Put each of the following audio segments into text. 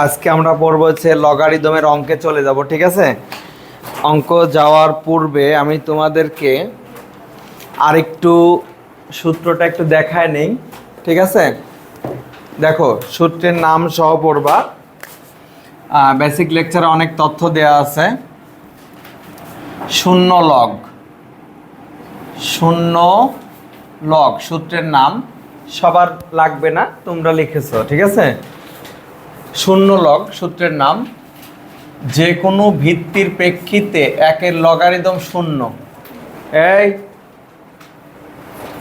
আজকে আমরা পড়বো হচ্ছে লগারিদমের অঙ্কে চলে যাব, ঠিক আছে। অঙ্ক যাওয়ার পূর্বে আমি তোমাদেরকে আরেকটু সূত্রটা একটু দেখায় নেই, ঠিক আছে। দেখো, সূত্রের নাম সহ পড়বা। বেসিক লেকচারে অনেক তথ্য দেয়া আছে। শূন্য লগ সূত্রের নাম সবার লাগবে না, তোমরা লিখেছো, ঠিক আছে। শূন্য লগ সূত্রের নাম, যে কোনো ভিত্তির প্রেক্ষিতে একের লগারিদম শূন্য।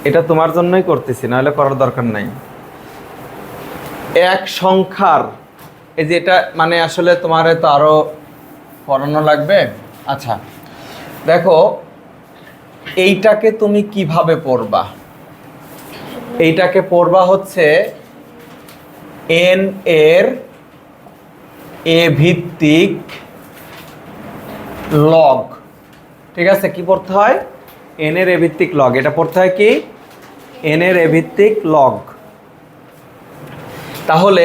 এটা তোমার জন্যই করতেছি, নাহলে করার দরকার নাই। এক সংখ্যার, এই যে এটা মানে আসলে তোমার তো আরো পড়ানো লাগবে। আচ্ছা দেখো, এইটাকে তুমি কিভাবে পড়বা? এইটাকে পড়বা হচ্ছে এন এর এ ভিত্তিক লগ, ঠিক আছে। কি পড়তে হয়? এন এর এ ভিত্তিক লগ। এটা পড়তে হয় কি? এন এর এ ভিত্তিক লগ। তাহলে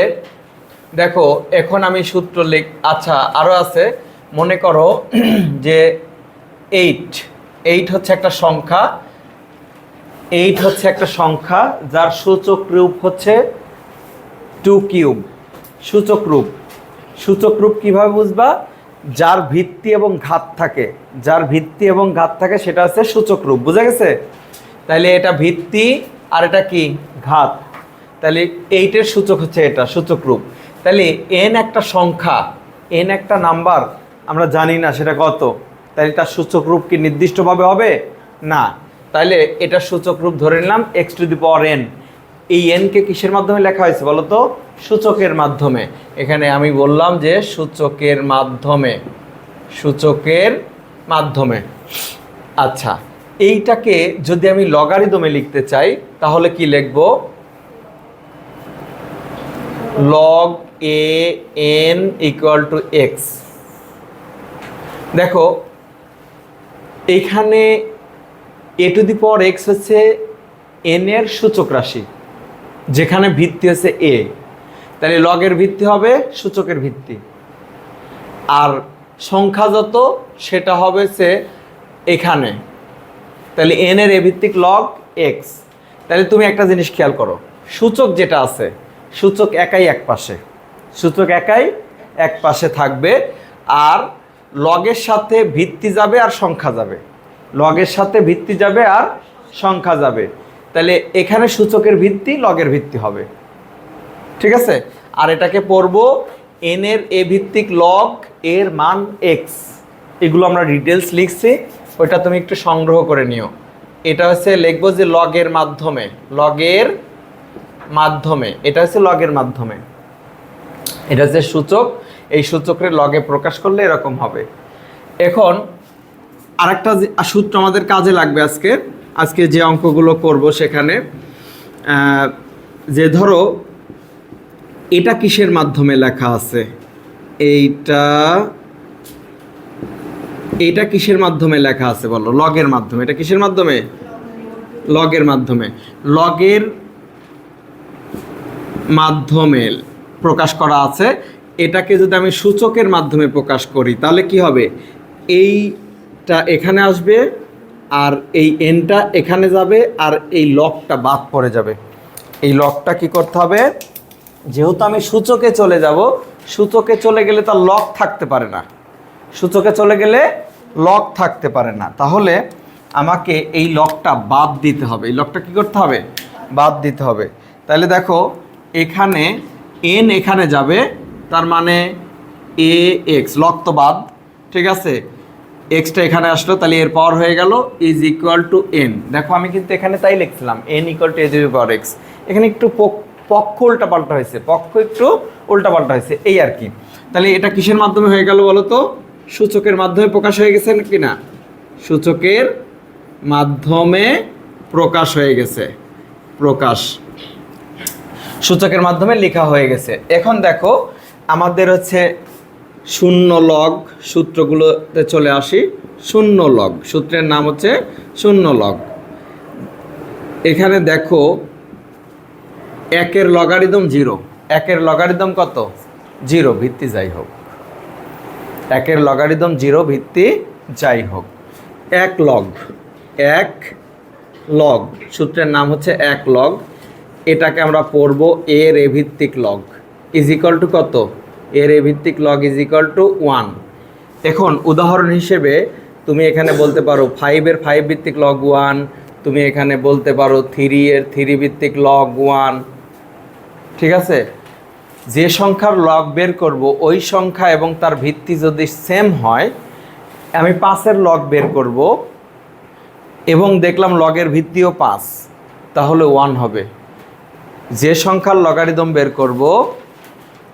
দেখো, এখন আমি সূত্র আচ্ছা আরো আছে, মনে করো যে 8 হচ্ছে একটা সংখ্যা। 8 হচ্ছে একটা সংখ্যা যার সূচক রূপ হচ্ছে 2 কিউব। সূচক রূপ কিভাবে বুঝবা? যার ভিত্তি এবং ঘাত থাকে, সেটা হচ্ছে সূচক রূপ। বুঝা গেছে? তাহলে এটা ভিত্তি আর এটা কি? ঘাত। তাহলে 8-এর সূচক হচ্ছে এটা, সূচক রূপ। তাহলে এন একটা সংখ্যা, এন একটা নাম্বার, আমরা জানি না সেটা কত। তাহলে তার সূচক রূপ কি নির্দিষ্টভাবে হবে? না। তাহলে এটা সূচক রূপ ধরে নিলাম x⁴n। এই এনকে কিসের মাধ্যমে লেখা হয়েছে বলো তো? সূচকের মাধ্যমে। এখানে আমি বললাম যে সূচকের মাধ্যমে। আচ্ছা, এইটাকে যদি আমি লগারিদমে লিখতে চাই তাহলে কি লিখব? log a n = x। দেখো, এখানে a⁴x হচ্ছে n এর সূচক রাশি, যেখানে ভিত্তি হচ্ছে a। তাহলে লগের ভিত্তি হবে সূচকের ভিত্তি, আর সংখ্যা যত সেটা হবে সে এখানে। তাহলে n এর a ভিত্তিক লগ x। তাহলে তুমি একটা জিনিস খেয়াল করো, সূচক যেটা আছে, সূচক একাই এক পাশে থাকবে, আর লগের সাথে ভিত্তি যাবে আর সংখ্যা যাবে। তাহলে এখানে সূচকের ভিত্তি লগের ভিত্তি হবে, ঠিক আছে। আর এটাকে পড়বো এন এর এ ভিত্তিক লগ এর মান x। এগুলো আমরা ডিটেলস লিখছি, ওইটা তুমি একটু সংগ্রহ করে নিও। এটা হচ্ছে লিখবো যে লগের মাধ্যমে, এটা হচ্ছে লগের মাধ্যমে। এটা হচ্ছে সূচক, এই সূচকের লগে প্রকাশ করলে এরকম হবে। এখন আরেকটা সূত্র আমাদের কাজে লাগবে আজকে যে অঙ্কগুলো করব সেখানে, যে ধরো এটা কিসের মাধ্যমে লেখা আছে? এইটা কিসের মাধ্যমে লেখা আছে বলো? লগের মাধ্যমে। এটা কিসের মাধ্যমে? লগের মাধ্যমে প্রকাশ করা আছে। এটাকে যদি আমি সূচকের মাধ্যমে প্রকাশ করি তাহলে কি হবে? এইটা এখানে আসবে, আর এই এনটা এখানে যাবে, আর এই লগটা বাদ পড়ে যাবে। এই লগটা কি করতে হবে? যেহেতু আমি সূচকে চলে যাব, সূচকে চলে গেলে তার লগ থাকতে পারে না, তাহলে আমাকে এই লগটা বাদ দিতে হবে। এই লগটা কি করতে হবে? বাদ দিতে হবে। তাহলে দেখো, এখানে এন এখানে যাবে, তার মানে ax, লগ তো বাদ, ঠিক আছে। এক্সটা এখানে আসলো, তাহলে এর পাওয়ার হয়ে গেল = n। দেখো, আমি কিন্তু এখানে তাই লিখছিলাম n = a⁴x। এখানে একটু পক্ষ উল্টাপাল্টা হয়েছে, এই আর কি। তাহলে এটা কিসের মাধ্যমে হয়ে গেল বলো তো? সূচকের মাধ্যমে প্রকাশ হয়ে গেছে কি না? সূচকের মাধ্যমে প্রকাশ হয়ে গেছে, সূচকের মাধ্যমে লেখা হয়ে গেছে। এখন দেখো, আমাদের হচ্ছে শূন্য লগ সূত্রগুলোতে চলে আসি। শূন্য লগ সূত্রের নাম হচ্ছে শূন্য লগ। এখানে দেখো, 1-এর লগারিদম 0। 1-এর লগারিদম কত? জিরো, ভিত্তি যাই হোক, একের লগারিদম জিরো, ভিত্তি যাই হোক, এক লগ, এক লগ, সূত্রের নাম হচ্ছে এক লগ। এটাকে আমরা পড়ব এর এ ভিত্তিক লগ ইজ ইকুয়াল টু কত, এর এ ভিত্তিক লগ ইজ ইকুয়াল টু 1। এখন উদাহরণ হিসেবে তুমি এখানে বলতে পারো 5-এর 5 ভিত্তিক লগ 1, তুমি এখানে বলতে পারো 3-এর 3 ভিত্তিক লগ 1। ঠিক আছে, যে সংখ্যার লগ বের করব ওই সংখ্যা এবং তার ভিত্তি যদি সেম হয়, আমি 5-এর লগ বের করব এবং দেখলাম লগের ভিত্তিও 5, তাহলে 1 হবে। যে সংখ্যার লগারিদম বের করব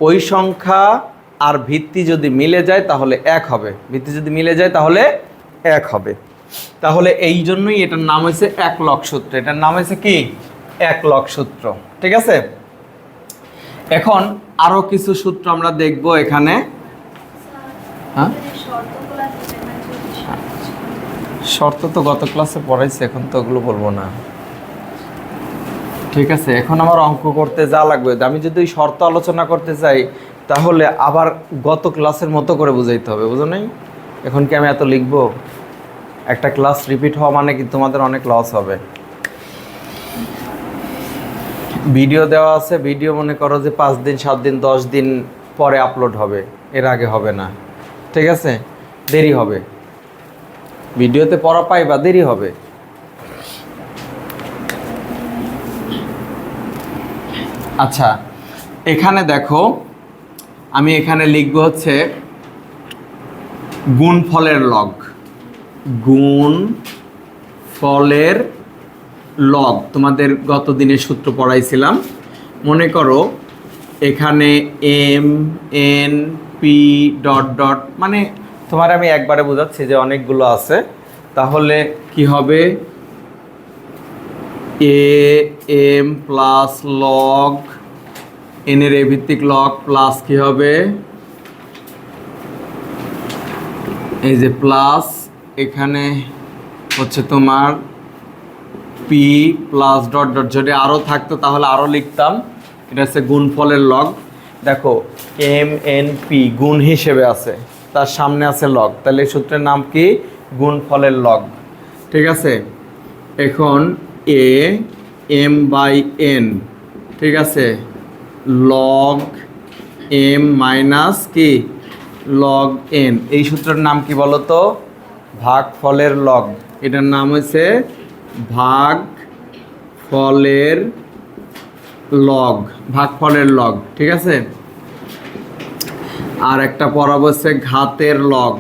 ওই সংখ্যা আর ভিত্তি যদি মিলে যায় তাহলে 1 হবে, ভিত্তি যদি মিলে যায় তাহলে 1 হবে। তাহলে এই জন্যই এটার নাম হয়েছে এক লগ সূত্র, এটার নাম হয়েছে কি, এক লগ সূত্র। ঠিক আছে, এখন আরও কিছু সূত্র আমরা দেখব এখানে। হ্যাঁ, শর্ত তো গত ক্লাসে পড়াইছি, এখন তো ওগুলো বলবো না। ঠিক আছে, এখন আমার অঙ্ক করতে যা লাগবে, আমি যদি ওই শর্ত আলোচনা করতে চাই তাহলে আবার গত ক্লাসের মতো করে বুঝাইতে হবে, বুঝো নাই? এখন কি আমি এত লিখব? একটা ক্লাস রিপিট হওয়া মানে কি তোমাদের অনেক লস হবে। ভিডিও দেওয়া আছে, ভিডিও মনে করো যে 5 দিন 7 দিন 10 দিন পরে আপলোড হবে, এর আগে হবে না। ঠিক আছে, দেরি হবে, ভিডিওতে পড়া পাইবা, দেরি হবে। আচ্ছা, এখানে দেখো আমি এখানে লিখব হচ্ছে গুণফলের লগ, গুণফলের লগ। তোমাদের গত দিনের সূত্র পড়াইছিলাম, মনে করো এখানে M N P dot dot, মানে তোমার আমি একবারে বোঝাচ্ছি যে অনেকগুলো আছে, তাহলে কি হবে, এ এম প্লাস লগ এনের এ ভিত্তিক লগ প্লাস কি হবে, এই যে প্লাস এখানে হচ্ছে তোমার পি প্লাস ডট ডট, যদি আরও থাকতো তাহলে আরও লিখতাম। এটা হচ্ছে গুণফলের লগ। দেখো এম এন পি গুণ হিসেবে আছে, তার সামনে আছে লগ, তাহলে এই সূত্রের নাম কি, গুণফলের লগ। ঠিক আছে, এখন এ এম বাই এন, ঠিক আছে, লগ এম মাইনাস কি, লগ এন, এই সূত্রের নাম কি বলো তো, ভাগফলের লগ। এটার নাম হচ্ছে ভাগফলের লগ, ভাগফলের লগ। ঠিক আছে, আর একটা পড়াবো হচ্ছে ঘাতের লগ,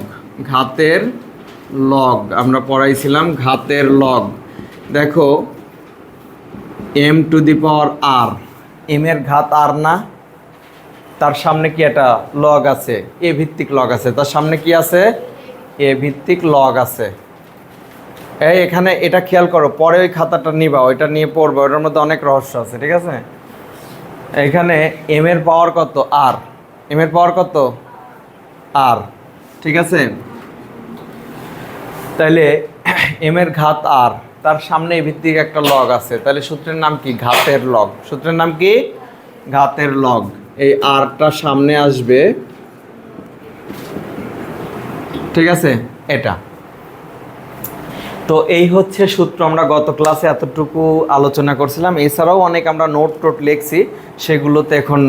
ঘাতের লগ আমরা পড়াইছিলাম, ঘাতের লগ। দেখো M to the power R, M এর ঘাত আর না, তার সামনে কি একটা লগ আছে, এ ভিত্তিক লগ আছে, তার সামনে কি আছে, এ ভিত্তিক লগ আছে। এই এখানে এটা খেয়াল করো, পরে ওই খাতাটা নিবা, ওইটা নিয়ে পড়বে, ওটার মধ্যে অনেক রহস্য আছে। ঠিক আছে, এখানে এম এর পাওয়ার কত, আর, এম এর পাওয়ার কত, আর। ঠিক আছে, তাহলে এম এর ঘাত আর, তার সামনে এই ভিত্তিক একটা লগ আছে, তাহলে সূত্রের নাম কি, ঘাতের লগ। সূত্রের নাম কি, ঘাতের লগ। এই আরটা সামনে আসবে, ঠিক আছে, এটা। তো এই হচ্ছে সূত্র, আমরা গত ক্লাসে এতটুকু আলোচনা করছিলাম। এছাড়াও অনেক আমরা নোট টোট লিখছি, সেগুলোতে এখন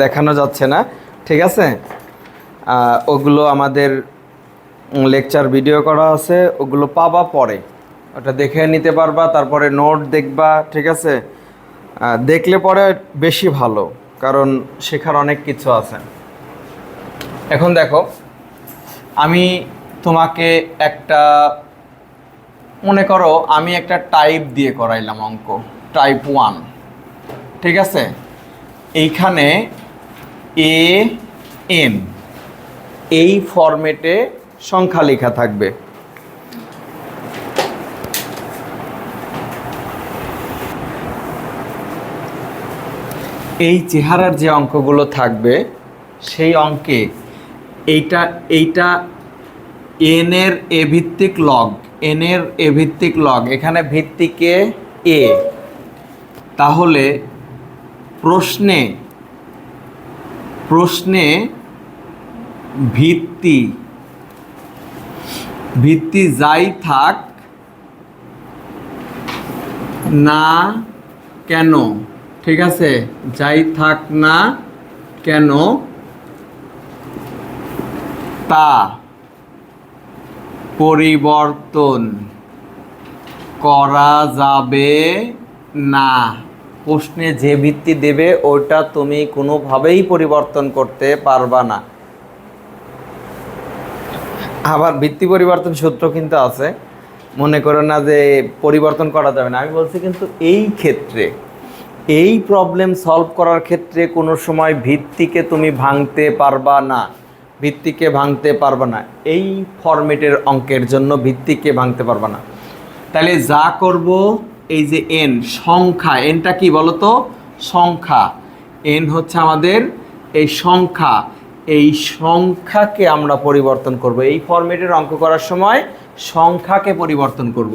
দেখানো যাচ্ছে না। ঠিক আছে, ওগুলো আমাদের লেকচার ভিডিও করা আছে, ওগুলো পাবা পরে, ওটা দেখে নিতে পারবা, তারপরে নোট দেখবা। ঠিক আছে, দেখলে পরে বেশি ভালো, কারণ শেখার অনেক কিছু আছে। এখন দেখো আমি তোমাকে একটা, মনে করো আমি একটা টাইপ দিয়ে করাইলাম অঙ্ক, টাইপ 1। ঠিক আছে, এইখানে এ এন এই ফরম্যাটে সংখ্যা লেখা থাকবে। এই চেহারার যে অঙ্কগুলো থাকবে সেই অঙ্কে এইটা এন এর এ ভিত্তিক লগ, এন এর এ ভিত্তিক লগ, এখানে ভিত্তিকে এ। তাহলে প্রশ্নে প্রশ্নে ভিত্তি যাই থাক না কেন, ঠিক আছে, যাই থাক না কেন তা পরিবর্তন করা যাবে না। প্রশ্নে যে ভিত্তি দেবে ওটা তুমি কোনোভাবেই পরিবর্তন করতে পারবা না। আবার ভিত্তি পরিবর্তন সূত্র কিন্তু আছে, মনে করো না যে পরিবর্তন করা যাবে না। আমি বলছি কিন্তু এই ক্ষেত্রে, এই প্রবলেম সলভ করার ক্ষেত্রে কোনো সময় ভিত্তিকে তুমি ভাঙতে পারবা না, ভিত্তিকে ভাঙতে পারবা না। এই ফরম্যাটের অঙ্কের জন্য ভিত্তিকে ভাঙতে পারবা না। তাহলে যা করব, এই যে এন সংখ্যা, এনটা কি বলো তো? সংখ্যা। এন হচ্ছে আমাদের এই সংখ্যা, এই সংখ্যাকে আমরা পরিবর্তন করব। এই ফরম্যাটের অঙ্ক করার সময় সংখ্যাকে পরিবর্তন করব,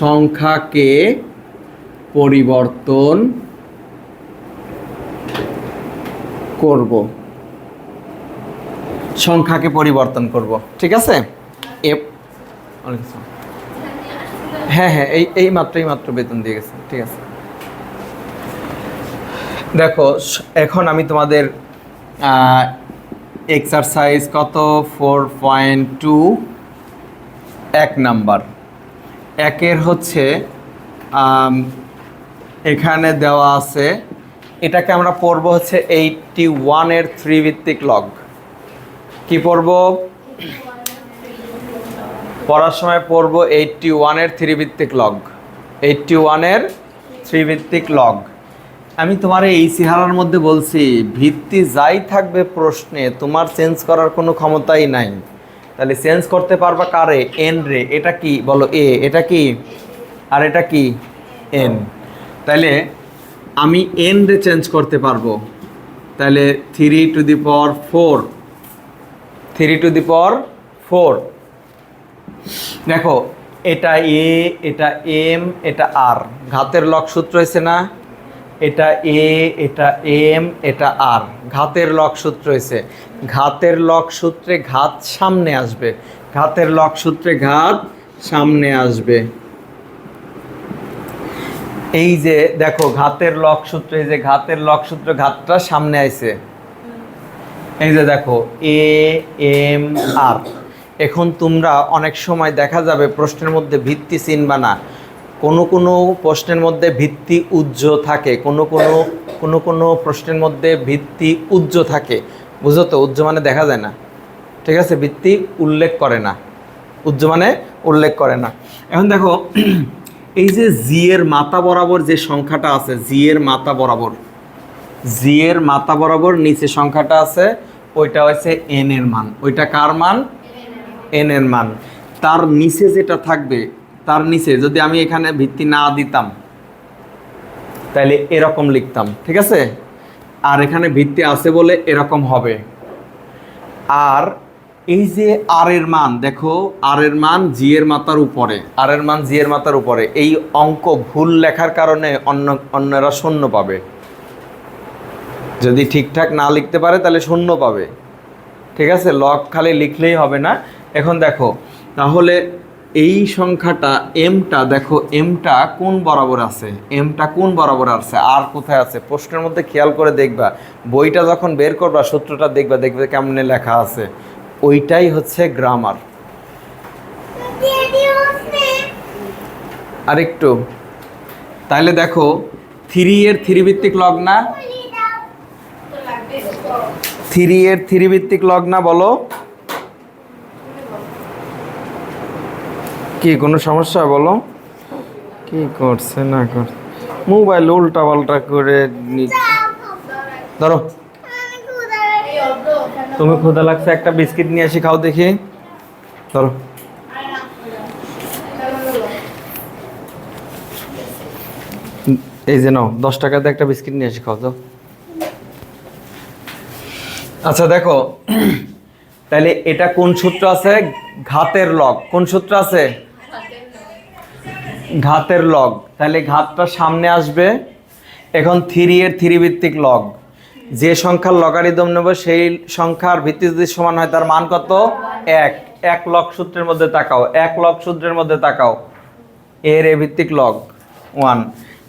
সংখ্যাকে পরিবর্তন করব, সংখ্যাকে পরিবর্তন করব, ঠিক আছে? হ্যাঁ হ্যাঁ, এই মাত্র বেতন দিয়ে গেছে, ঠিক আছে। দেখো এখন আমি তোমাদের এক্সারসাইজ কত 4.2 1 নাম্বার একের হচ্ছে এখানে দেওয়া আছে, এটাকে আমরা পড়ব হচ্ছে 81 এর 3 ভিত্তিক লগ। কি পড়ব? পড়ার সময় পড়ব 81 এর 3 ভিত্তিক লগ, 81 এর 3 ভিত্তিক লগ। আমি তোমার এই চেহারার মধ্যে বলছি ভিত্তি যাই থাকবে প্রশ্নে তোমার চেঞ্জ করার কোনো ক্ষমতাই নাই। তাহলে চেঞ্জ করতে পারবা কারে? এন রে। এটা কি বলো? এ। এটা কি? আর এটা কি? এন। তাহলে আমি এন রে চেঞ্জ করতে পারবো। তাহলে 3 two the power 4, 3 two the পাওয়ার 4। দেখো এটা এ, এটা এম, এটা আর, ঘাতের লগ সূত্র হয়েছে না? এটা এ, এটা এম, এটা আর, ঘাতের লগ সূত্র হয়েছে। ঘাতের লগ সূত্রে ঘাত সামনে আসবে, ঘাতের লগ সূত্রে ঘাত সামনে আসবে। এই যে দেখো ঘাতের লগ সূত্রে, এই যে ঘাতের লগ সূত্র, ঘাতটা সামনে আইছে। এই যে দেখো এ এম আর। এখন তোমরা অনেক সময় দেখা যাবে প্রশ্নের মধ্যে ভিত্তি চিনবা না, কোনো প্রশ্নের মধ্যে ভিত্তি উজ্জ থাকে, কোনো প্রশ্নের মধ্যে ভিত্তি উজ্জ থাকে, বুঝো তো? উজ্জ মানে দেখা যায় না, ঠিক আছে? ভিত্তি উল্লেখ করে না, উজ্জ মানে উল্লেখ করে না। এখন দেখো এই যে জি এর মাথা বরাবর যে সংখ্যাটা আছে, জি এর মাথা বরাবর, জি এর মাথা বরাবর নিচে সংখ্যাটা আছে, ওইটা হচ্ছে এন এর মান। ওইটা কার মান? এন এর মান। তার নিচে যেটা থাকবে, তার নিচে যদি আমি এখানে ভিত্তি না দিতাম তাহলে এরকম লিখতাম, ঠিক আছে? আর এখানে ভিত্তি আছে বলে এরকম হবে। আর এই যে আর এর মান, দেখো আর এর মান জি এর মাথার উপরে, আর এর মান জি এর মাথার উপরে। এই অঙ্ক ভুল লেখার কারণে অন্যরা শূন্য পাবে, যদি ঠিকঠাক না লিখতে পারে তাহলে শূন্য পাবে, ঠিক আছে? লগ খালি লিখলেই হবে না। এখন দেখো তাহলে এই সংখ্যাটা এমটা, দেখো এমটা কোন বরাবর আছে, এমটা কোন বরাবর আছে, আর কোথায় আছে? প্রশ্নের মধ্যে খেয়াল করে দেখবা, বইটা যখন বের করবা সূত্রটা দেখবে কেমনে লেখা আছে, ওইটাই হচ্ছে গ্রামার। আরেকটু, তাহলে দেখো 3 এর 3 ভিত্তিক লগ না? 3 এর 3 ভিত্তিক লগ না? বলো কি কোনো সমস্যা? বলো কি করছে না করছে, মোবাইল উল্টা পাল্টা করে ধরো। তুমি ক্ষুধা লাগছে, একটা বিস্কিট নিয়ে আসি, খাও দেখি, ধরো। এই যে নাও 10 টাকাতে একটা বিস্কিট নিয়ে আসি, খাও তো। আচ্ছা দেখো তাহলে এটা কোন সূত্র আছে? ঘাতের লগ। কোন সূত্র আছে? ঘাতের লগ। তাহলে ঘাতটা সামনে আসবে। এখন 3 এর 3 ভিত্তিক লগ, যে সংখ্যার লগারিদম নেব সেই সংখ্যার ভিত্তি যদি সমান হয় তার মান কত? 1। 1 লগ সূত্রের মধ্যে তাকাও, 1 লগ সূত্রের মধ্যে তাকাও, এর এ ভিত্তিক লগ 1,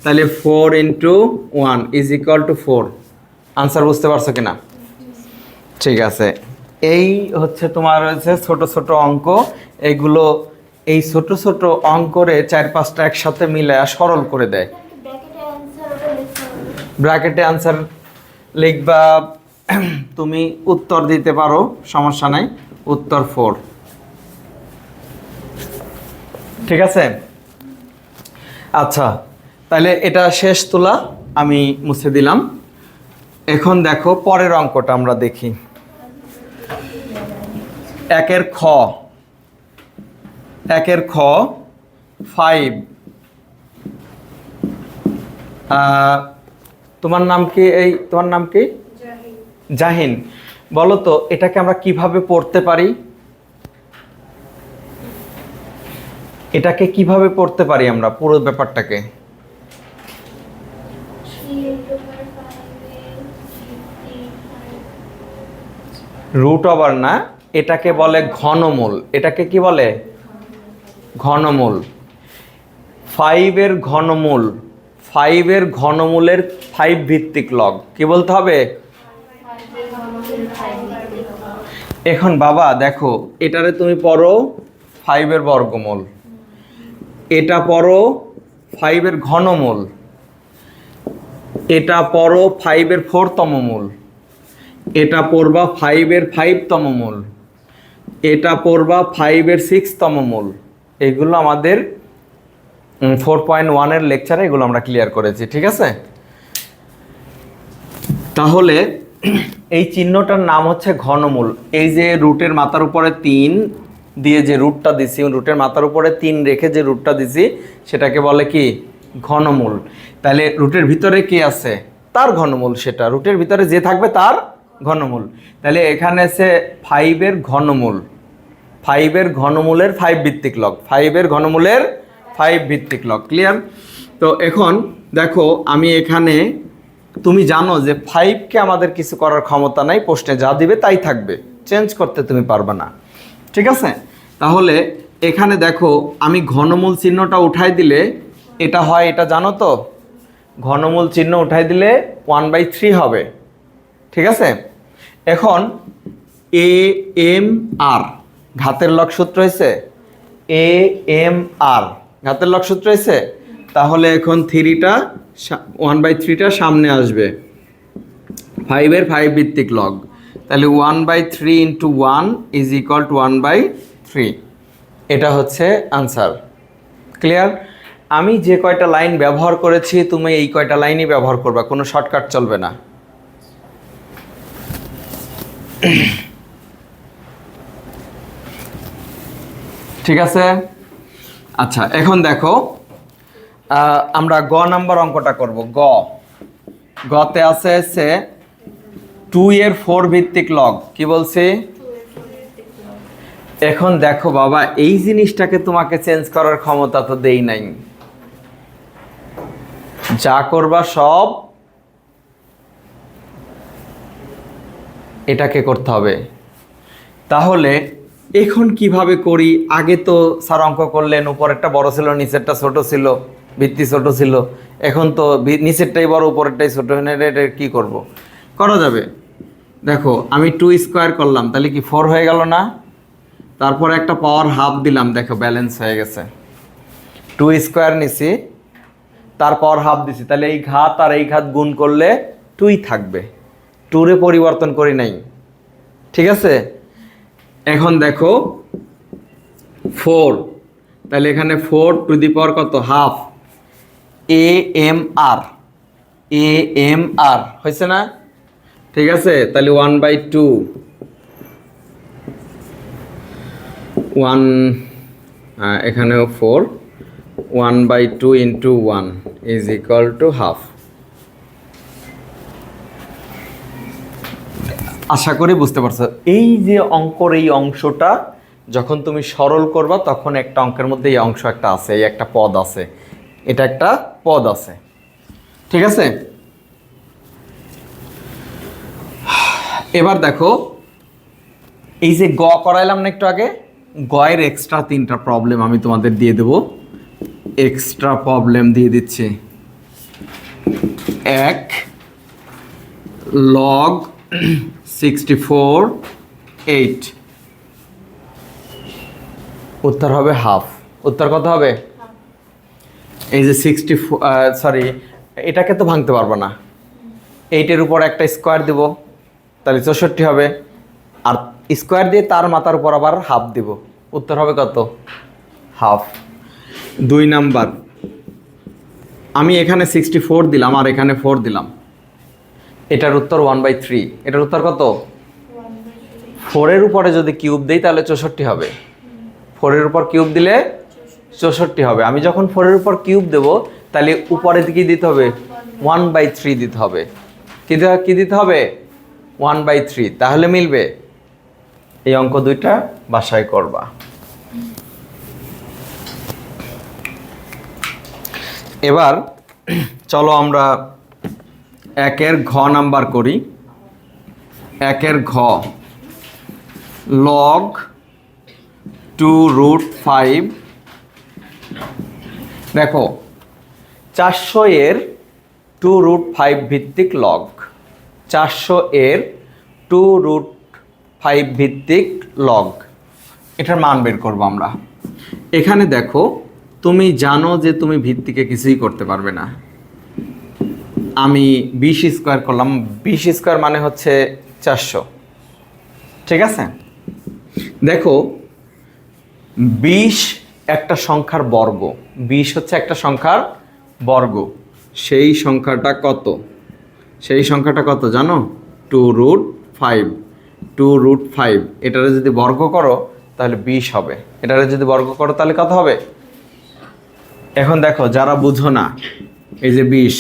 তাহলে 4 × 1 = 4। আনসার বুঝতে পারছো কিনা? ঠিক আছে, এই হচ্ছে তোমার হচ্ছে ছোট ছোট অঙ্ক। এগুলো এই ছোট ছোট অঙ্করে 4-5টা একসাথে মিলায় সরল করে দেয়। ব্র্যাকেটে আনসার লিখবা, তুমি উত্তর দিতে পারো, সমস্যা নাই, উত্তর 4। ঠিক আছে, আচ্ছা তাহলে এটা শেষ তোলা, আমি মুছে দিলাম। এখন দেখো পরের অঙ্কটা আমরা দেখি। 1-এর খ, 1-এর খ 5। তোমার নাম কি? তোমার নাম কি? জাহিন। বলো তো এটাকে আমরা কিভাবে পড়তে পারি? এটাকে কিভাবে পড়তে পারি আমরা পুরো ব্যাপারটাকে? রুট ওভার না, এটাকে বলে ঘনমূল। এটাকে কি বলে? ঘনমূল। 5-এর ঘনমূল, 5-এর ঘনমূলের 5 ভিত্তিক লগ কি বলতে হবে? এখন বাবা দেখো, এটারে তুমি পড়ো 5-এর বর্গমূল, এটা পড়ো 5-এর ঘনমূল, এটা পড়ো 5-এর 4তম মূল, এটা পড়বা 5-এর 5তম মূল, এটা পড়বা 5-এর 6তম মূল। এগুলো আমাদের 4.1-এর লেকচারে এগুলো আমরা ক্লিয়ার করেছি। ঠিক আছে, তাহলে এই চিহ্নটার নাম হচ্ছে ঘনমূল। এই যে রুটের মাথার উপরে 3 দিয়ে যে রুটটা দিছি, রুটের মাথার উপরে 3 রেখে যে রুটটা দিছি সেটাকে বলে কি? ঘনমূল। তাহলে রুটের ভিতরে কি আছে? তার ঘনমূল, সেটা রুটের ভিতরে যে থাকবে তার ঘনমূল। তাহলে এখানে আছে 5-এর ঘনমূল, 5-এর ঘনমূলের 5 ভিত্তিক লগ, 5-এর ঘনমূলের 5 ভিত্তিক লগ। ক্লিয়ার? তো এখন দেখো আমি এখানে, তুমি জানো যে 5কে আমাদের কিছু করার ক্ষমতা নাই, প্রশ্নে যা দিবে তাই থাকবে, চেঞ্জ করতে তুমি পারবে না। ঠিক আছে, তাহলে এখানে দেখো আমি ঘনমূল চিহ্নটা উঠাই দিলে এটা হয়, এটা জানো তো? ঘনমূল চিহ্ন উঠাই দিলে 1/3 হবে। ঠিক আছে, এখন AMR ঘাতের লগ সূত্র হয়েছে, AMR ঘাতের লগ সূত্র হয়েছে। তাহলে এখন 3টা 1/3টা সামনে আসবে, 5-এর 5 ভিত্তিক লগ। তাহলে 1/3 × 1 = 1/3। এটা হচ্ছে আনসার। ক্লিয়ার? আমি যে কয়টা লাইন ব্যবহার করেছি তুমি এই কয়টা লাইনই ব্যবহার করবা, কোনো শর্টকাট চলবে না। ঠিক আছে, আচ্ছা এখন দেখো আমরা গ নাম্বার অঙ্কটা করব। গতে আছে 2-এর 4 ভিত্তিক লগ। কি বলছি? এখন দেখো বাবা, এই জিনিসটাকে তোমাকে চেঞ্জ করার ক্ষমতা তো দেই নাই, যা করবা সব এটাকে করতে হবে। তাহলে এখন কিভাবে করি? আগে তো স্যার অঙ্ক করলেন, উপরেরটা বড় ছিল নিচেরটা ছোট ছিল, ভিত্তি ছোট ছিল, এখন তো নিচেরটাই বড় উপরেরটাই ছোট, এটা কি করব? করা যাবে, দেখো আমি 2² করলাম, তাহলে কি 4 হয়ে গেল না? তারপর একটা পাওয়ার হাফ দিলাম, দেখো ব্যালেন্স হয়ে গেছে। 2² নিছি, তার পাওয়ার হাফ দিছি, তাহলে এই ঘাত আর এই ঘাত গুণ করলে 2ই থাকবে, 2-রে পরিবর্তন করি নাই। ঠিক আছে, এখন দেখো 4, তাহলে এখানে 4 কত? হাফ। AMR হয়েছে না? ঠিক আছে, তাহলে 1/2 এখানেও 4, 1/2 × 1 = হাফ। আশা করি বুঝতে পারছো। এই যে অঙ্কর এই অংশটা যখন তুমি সরল করবা তখন একটা অঙ্কের মধ্যে এই অংশ একটা আছে, এই একটা পদ আছে, এটা একটা পদ আছে। ঠিক আছে, এবার দেখো এই যে গ করাইলাম না একটু আগে, গয়ের এক্সট্রা 3টা প্রবলেম আমি তোমাদের দিয়ে দেব, এক্সট্রা প্রবলেম দিয়ে দিচ্ছি। 1 log 64/8, উত্তর হবে হাফ। উত্তর কত হবে? এই যে 64, এটাকে তো ভাঙতে পারবো না, 8-এর উপর একটা স্কোয়ার দিব, তাহলে 64 হবে, আর স্কোয়ার দিয়ে তার মাথার উপর আবার হাফ দিব, উত্তর হবে কত? হাফ। 2 নাম্বার, আমি এখানে 64 দিলাম আর এখানে 4 দিলাম, এটার উত্তর 1/3। এটার উত্তর কত? 4-এর উপরে যদি কিউব দেই তাহলে 64 হবে, 4-এর উপর কিউব দিলে 64 হবে। আমি যখন 4-এর উপর কিউব দেব তাহলে উপরে দিকে দিতে হবে 1/3 দিতে হবে, কি দিতে হবে? 1/3, তাহলে মিলবে। এই অঙ্ক দুইটা বাসায় করবা। এবার চলো আমরা 1-এর ঘ নাম্বার করি। 1-এর ঘ, log 2√5। দেখো 400 এর 2√5 ভিত্তিক লগ, 400 এর 2√5 ভিত্তিক লগ, এটার মান বের করবো আমরা। এখানে দেখো তুমি জানো যে তুমি ভিত্তিকে কিছুই করতে পারবে না। আমি 20 স্কোয়ার করলাম, 20 স্কোয়ার মানে হচ্ছে 400, ঠিক আছে? দেখো 20 একটা সংখ্যার বর্গ, 20 হচ্ছে একটা সংখ্যার বর্গ, সেই সংখ্যাটা কত? সেই সংখ্যাটা কত জানো? 2√5, 2√5, এটারে যদি বর্গ করো তাহলে 20 হবে, এটারে যদি বর্গ করো তাহলে কত হবে? এখন দেখো যারা বুঝো না, এই যে 20,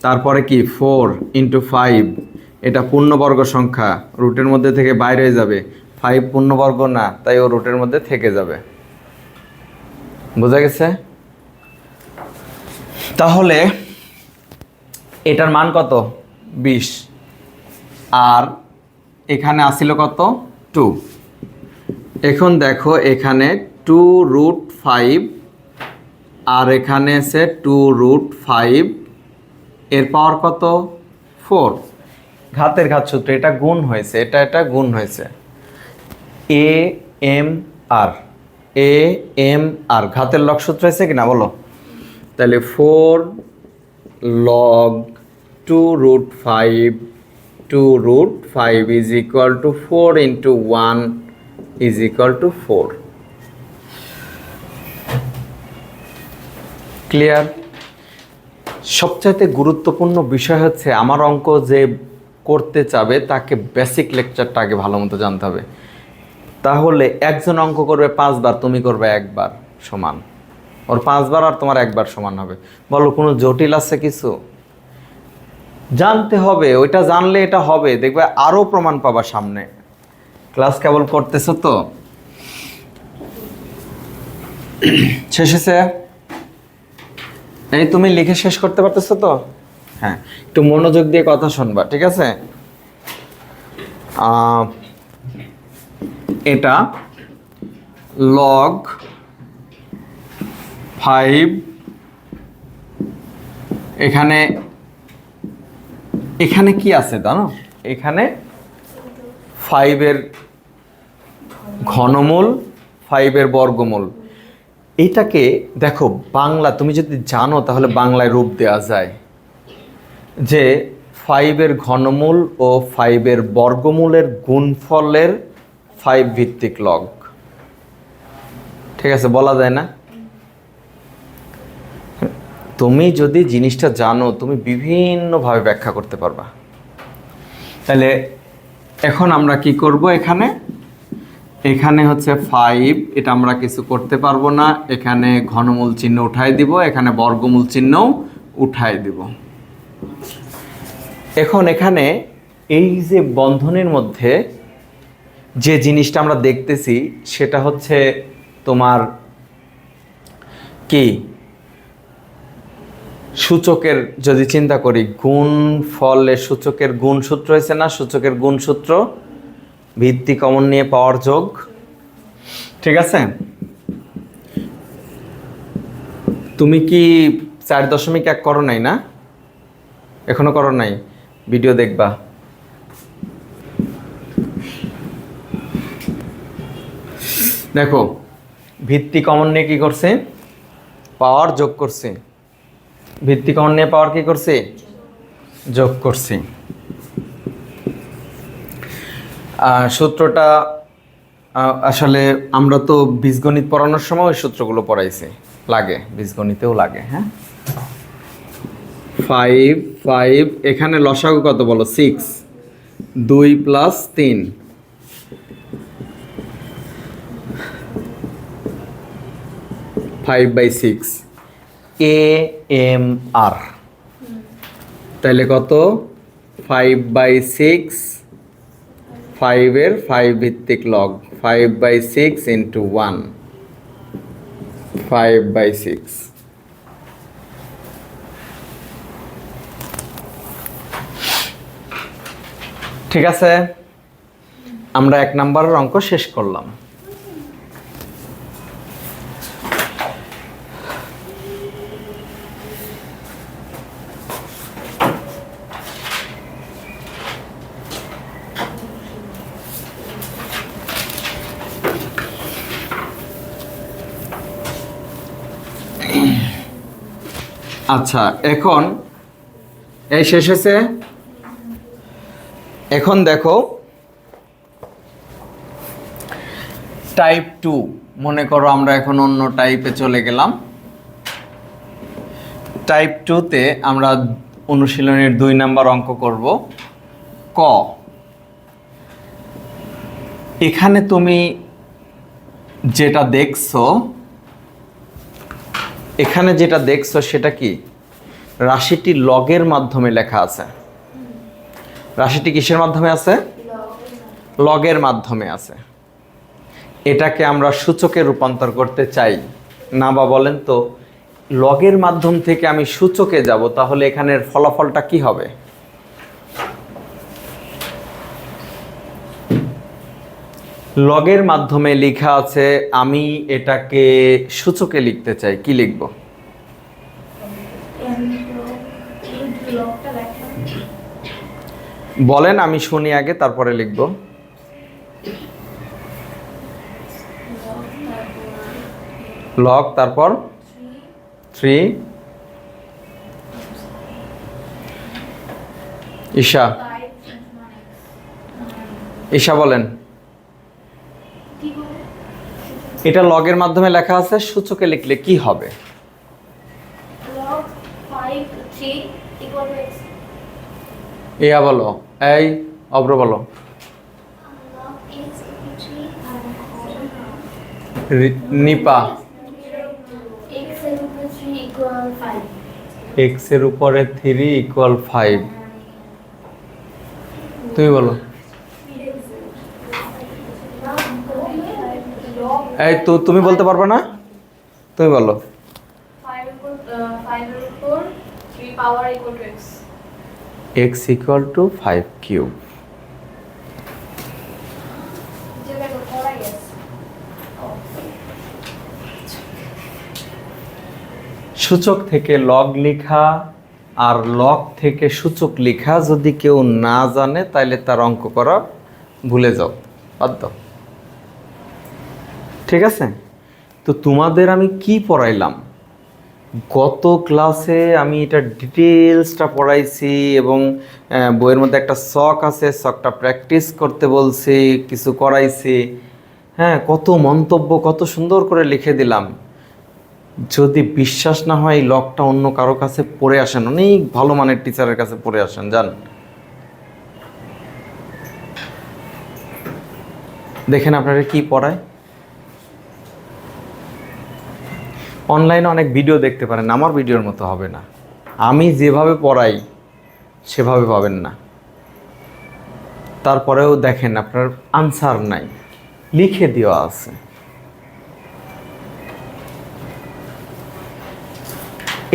তারপরে কি 4 × 5, এটা পূর্ণবর্গ সংখ্যা, রুটের মধ্যে থেকে বাইরে হয়ে যাবে, 5 পূর্ণবর্গ না, তাই ও রুটের মধ্যে থেকে যাবে। বোঝা গেছে? তাহলে এটার মান কত? 20, আর এখানে আসিল কত? 2। এখন দেখো এখানে 2√5 আর এখানে আছে 2√5, এর পাওয়ার কত? 4। ঘাতের ঘাত সূত্র, এটা গুণ হয়েছে, এটা গুণ হয়েছে, a m r, ঘাতের লগ সূত্র হয়েছে কিনা বলো? তাহলে 4 log 2√5 is equal to 4 × 1 is equal to 4। Clear? সবচাইতে গুরুত্বপূর্ণ বিষয় হচ্ছে আমার অঙ্ক যে করতে চাবে তাকে বেসিক লেকচারটা আগে ভালো মতো জানতে হবে। তাহলে একজন অঙ্ক করবে 5 বার, তুমি করবে 1 বার, সমান। ওর 5 বার আর তোমার 1 বার সমান হবে। বলো কোনো জটিল আছে কিছু? জানতে হবে, ওইটা জানলে এটা হবে, দেখবে আরও প্রমাণ পাবা সামনে। ক্লাস কেবল করতেছো তো, শেষ হয়েছে? এই তুমি লিখে শেষ করতে পারতেছো তো? হ্যাঁ, একটু মনোযোগ দিয়ে কথা শুনবা, ঠিক আছে? এটা log 5, এখানে কি আছে জানো? এখানে 5-এর ঘনমূল, 5-এর বর্গমূল। এইটাকে দেখো বাংলা তুমি যদি জানো তাহলে বাংলায় রূপ দেওয়া যায় যে 5-এর ঘনমূল ও 5-এর বর্গমূলের গুণফলের 5 ভিত্তিক লগ। ঠিক আছে, বলা যায় না? তুমি যদি জিনিসটা জানো তুমি বিভিন্নভাবে ব্যাখ্যা করতে পারবা। তাহলে এখন আমরা কি করব? এখানে হচ্ছে 5, এটা আমরা কিছু করতে পারবো না, এখানে ঘনমূল চিহ্ন উঠাই দিব, এখানে বর্গমূল চিহ্নও উঠাই দিব। এখন এখানে এই যে বন্ধনীর মধ্যে যে জিনিসটা আমরা দেখতেছি সেটা হচ্ছে তোমার কি সূচকের যদি চিন্তা করি, গুণ ফলে সূচকের গুণ সূত্র হয়েছে না, সূচকের গুণ সূত্র ভিত্তি কমন নিয়ে পাওয়ার যোগ। ঠিক আছে, তুমি কি 4.1 করো নাই না? এখনো করো নাই? ভিডিও দেখবা। দেখো ভিত্তি কমন নিয়ে কি করছে, পাওয়ার যোগ করছে। ভিত্তি কমন নিয়ে পাওয়ার কি করছে, যোগ করছে। সূত্রটা আসলে আমরা তো বীজগণিত পড়ানোর সময় ওই সূত্রগুলো পড়াইছি, লাগে বীজগণিতেও লাগে। হ্যাঁ, 5 এখানে লসাগু কত বলো, 6, 2 + 3, 5/6 AMR, তাহলে কত, 5/6, 5-এর 5 ভিত্তিক লগ, 5/6 × 1, 5/6। ঠিক আছে, আমরা 1 নম্বরের অঙ্ক শেষ করলাম। আচ্ছা, এখন এই শেষ হয়েছে। এখন দেখো টাইপ 2, মনে করো আমরা এখন অন্য টাইপে চলে গেলাম। টাইপ 2-তে আমরা অনুশীলনের 2 নাম্বার অঙ্ক করব। ক, এখানে তুমি যেটা দেখছো, এখানে যেটা দেখছো সেটা কি, রাশিটি লগের মাধ্যমে লেখা আছে। রাশিটি কিসের মাধ্যমে আছে, লগের মাধ্যমে আছে। এটাকে আমরা সূচকে রূপান্তর করতে চাই না, বা বলেন তো লগের মাধ্যম থেকে আমি সূচকে যাব, তাহলে এখানের ফলাফলটা কি হবে? লগের মাধ্যমে লেখা আছে, আমি এটাকে সূচকে লিখতে চাই, কি লিখব? বলেন, আমি শুনি আগে, তারপরে লিখব। লগ, তারপর 3। ঈশা, ঈশা বলেন। এটা লগের মাধ্যমে লেখা আছে, সূচকে লিখলে কি হবে? ইয়া বলো, এই অব্র বলো। নিপা, x এর উপরে 3 = 5। তুমি বলো। এই তো তুমি বলতে পারবে না, তুমি বলো। 5 x = 5³ সূচক থেকে লগ লেখা আর লগ থেকে সূচক লেখা যদি কেউ না জানে, তাহলে তার অঙ্ক করা ভুলে যাও, বাদ দাও। ঠিক আছে, তো তোমাদের আমি কি পড়াইলাম? গত ক্লাসে আমি এটা ডিটেলসটা পড়াইছি, এবং বইয়ের মধ্যে একটা শখ আছে, শখটা প্র্যাকটিস করতে বলছি, কিছু করাইছি। হ্যাঁ, কত মন্তব্য, কত সুন্দর করে লিখে দিলাম। যদি বিশ্বাস না হয়, এই লগটা অন্য কারো কাছে পড়ে আসেন, অনেক ভালো মানের টিচারের কাছে পড়ে আসেন, যান দেখেন আপনারা কি পড়ায়। অনলাইনে অনেক ভিডিও দেখতে পারেন, আমার ভিডিওর মতো হবে না। আমি যেভাবে পড়াই সেভাবে পাবেন না। তারপরেও দেখেন আপনার আনসার নাই, লিখে দেওয়া আছে।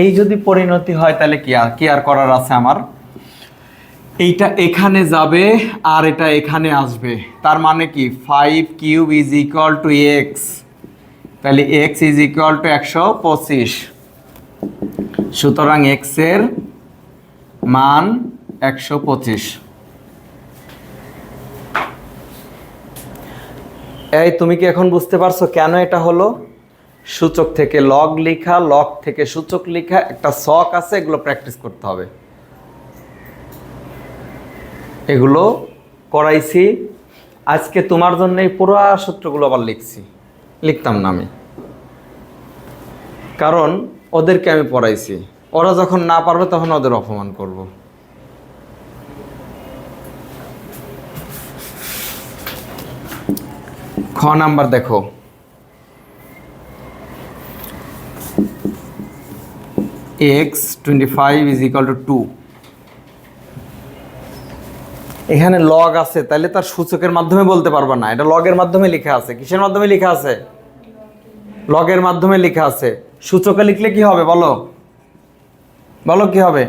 এই যদি পরিণতি হয় তাহলে কি আর করার আছে আমার? এইটা এখানে যাবে আর এটা এখানে আসবে, তার মানে কি 5³ ইজ ইকুয়াল টু এক্স, তাহলে এক্স ইজ ইকুয়াল টু 125। সুতরাং এক্স এর মান 125। এই তুমি কি এখন বুঝতে পারছো কেন এটা হলো? সূচক থেকে লগ লেখা, লগ থেকে সূচক লেখা, একটা ছক আছে, এগুলো প্র্যাকটিস করতে হবে। এগুলো করাইছি আজকে তোমার জন্য, এই পুরো সূত্রগুলো আবার লিখতাম না আমি, কারণ ওদেরকে আমি পড়াইছি, ওরা যখন না পারবে তখন ওদের অপমান করব। খ নাম্বার দেখো, x25 ইজ ইকুয়াল টু 2। এখানে লগ আছে, তাহলে তার সূচকের মাধ্যমে বলতে পারবা না, এটা লগের মাধ্যমে লেখা আছে। কিসের মাধ্যমে লেখা আছে? লগের মাধ্যমে লেখা আছে। সূচকে লিখলে কি হবে বলো? বলো কি হবে?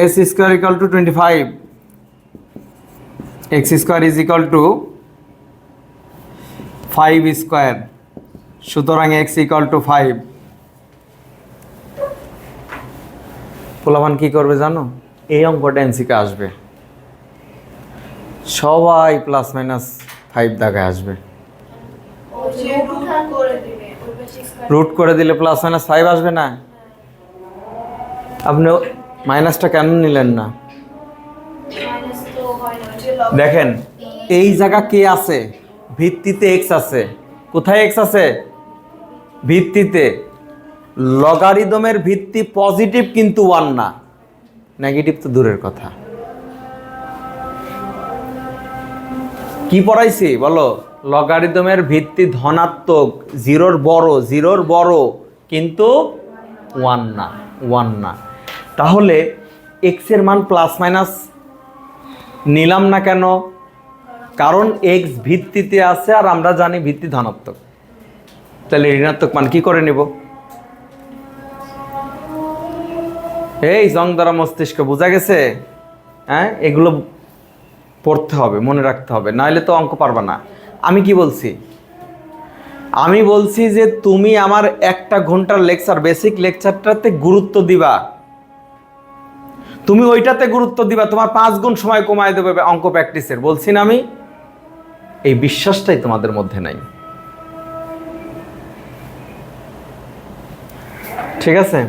x square equal to 25, x square is equal to 5 square, সুতরাং x ইকুয়াল টু 5। পোলাপান কি করবে জানো? এই অঙ্কটা এমসিকে আসবে, সবাই প্লাস মাইনাস 5 দাগায় আসবে। রুট করে দিলে প্লাস মাইনাস 5 আসবে না? আপনি মাইনাসটা কেন নিলেন না? দেখেন এই জায়গা কে আছে? ভিত্তিতে এক্স আছে। কোথায় এক্স আছে? ভিত্তিতে। লগারিদমের ভিত্তি পজিটিভ কিন্তু 1 না, নেগেটিভ তো দূরের কথা। কি পড়াইছি বলো? লগারিদমের ভিত্তি ধনাত্মক, জিরোর বড় কিন্তু 1 না। তাহলে এক্স এর মান প্লাস মাইনাস নিলাম না কেন? কারণ এক্স ভিত্তিতে আছে আর আমরা জানি ভিত্তি ধনাত্মক, তাহলে ঋণাত্মক মান কি করে নেব? এই জং দ্বারা মস্তিষ্ক, বোঝা গেছে? হ্যাঁ, এগুলো পড়তে হবে, মনে রাখতে হবে, নাহলে তো অঙ্ক পারবা না। আমি কি বলছি? আমি বলছি যে তুমি আমার 1 ঘন্টার লেকচার, বেসিক লেকচারটাতে গুরুত্ব দিবা, তুমি ওইটাতে গুরুত্ব দিবা, তোমার 5 গুণ সময় কমায় দেবে অঙ্ক প্র্যাকটিসের। বলছি না আমি? এই বিশ্বাসটাই তোমাদের মধ্যে নাই। ঠিক আছে?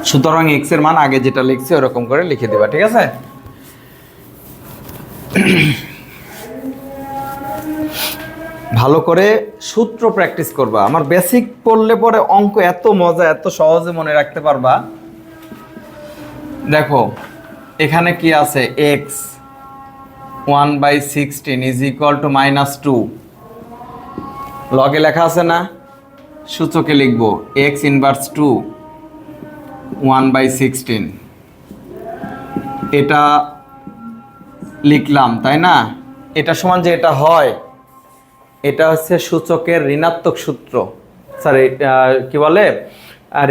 সুতরাং এক্স এর মান আগে যেটা লিখছি ওরকম করে লিখে দিবা, ঠিক আছে? ভালো করে সূত্র প্র্যাকটিস করবা। আমার বেসিক পড়লে পরে অঙ্ক এত মজা, এত সহজে মনে রাখতে পারবা। দেখো এখানে কি আছে? X 1/16 is equal to -2। লগে লেখা আছে না? সূচকে লিখবো এক্স ইনভার্স 2 1/16। এটা লিখলাম, তাই না? এটা সমান যে এটা হয়, এটা হচ্ছে সূচকের ঋণাত্মক সূত্র, সরি কি বলে,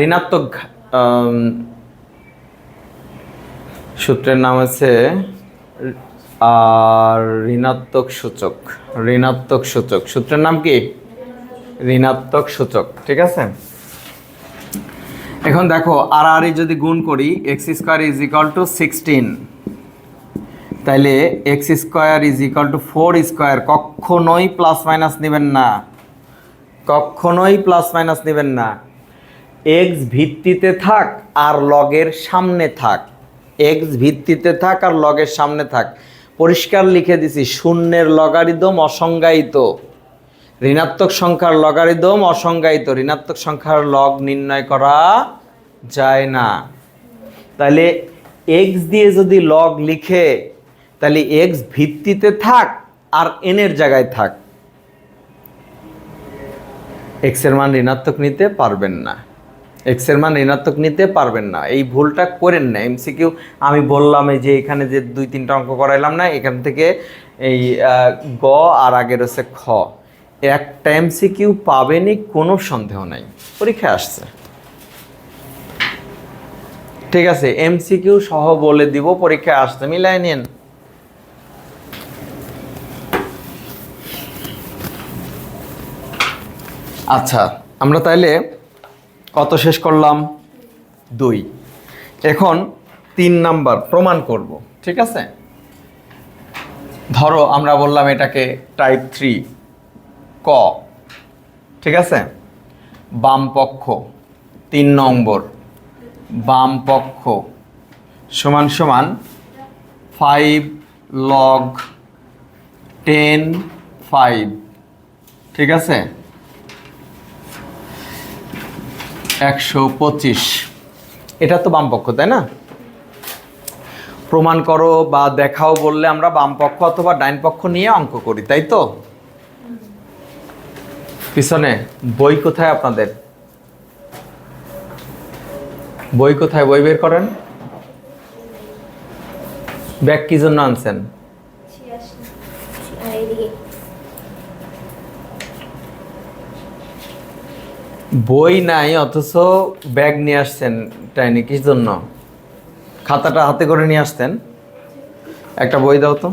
ঋণাত্মক সূত্রের নাম হচ্ছে ঋণাত্মক সূচক। সূত্রের নাম কি? ঋণাত্মক সূচক, ঠিক আছে? এখন দেখো আর যদি গুণ করি, x square is equal to 16, তাইলে x square is equal to 4 square. কখনোই প্লাস মাইনাস নেবেন না, এক্স ভিত্তিতে থাক আর লগের সামনে থাক, পরিষ্কার লিখে দিছি, শূন্যের লগারিদম অসংজ্ঞায়িত, ঋণাত্মক সংখ্যার লগারিদম অসংজ্ঞায়িত, ঋণাত্মক সংখ্যার লগ নির্ণয় করা যায় না। তাহলে এক্স দিয়ে যদি লগ লিখে, তাহলে এক্স ভিত্তিতে থাক আর এন এর জায়গায় থাক, এক্স এর মান ঋণাত্মক নিতে পারবেন না। এই ভুলটা করেন না। এমসিকিউ আমি বললাম এই যে এখানে যে 2-3টা অঙ্ক করাইলাম না, এখান থেকে এই গ আর আগের হচ্ছে খ, একটা এমসিকিউ পাবেনই, কোনো সন্দেহ নাই, পরীক্ষায় আসছে। ঠিক আছে, এমসিকিউ সহ বলে দিব, পরীক্ষায় আসছে, মিলাই নিন। আচ্ছা, আমরা তাইলে কত শেষ করলাম? 2। এখন 3 নাম্বার প্রমাণ করব। ঠিক আছে, ধরো আমরা বললাম এটাকে টাইপ 3 ক। ঠিক আছে, বাম পক্ষ 3 নম্বর, বাম পক্ষ সমান সমান 5 log 10 5। ঠিক আছে, 125। এটা তো বাম পক্ষ, তাই না? প্রমাণ করো বা দেখাও বললে আমরা বাম পক্ষ অথবা ডাইন পক্ষ নিয়ে অঙ্ক করি, তাই তো? পিছনে বই কোথায় আপনাদের? বই কোথায়? বই বের করেন। ব্যাগ কি জন্য আনছেন? বই নাই অথচ ব্যাগ নিয়ে আসছেন, তাই কি জন্য? খাতাটা হাতে করে নিয়ে আসতেন। একটা বই দাও তো।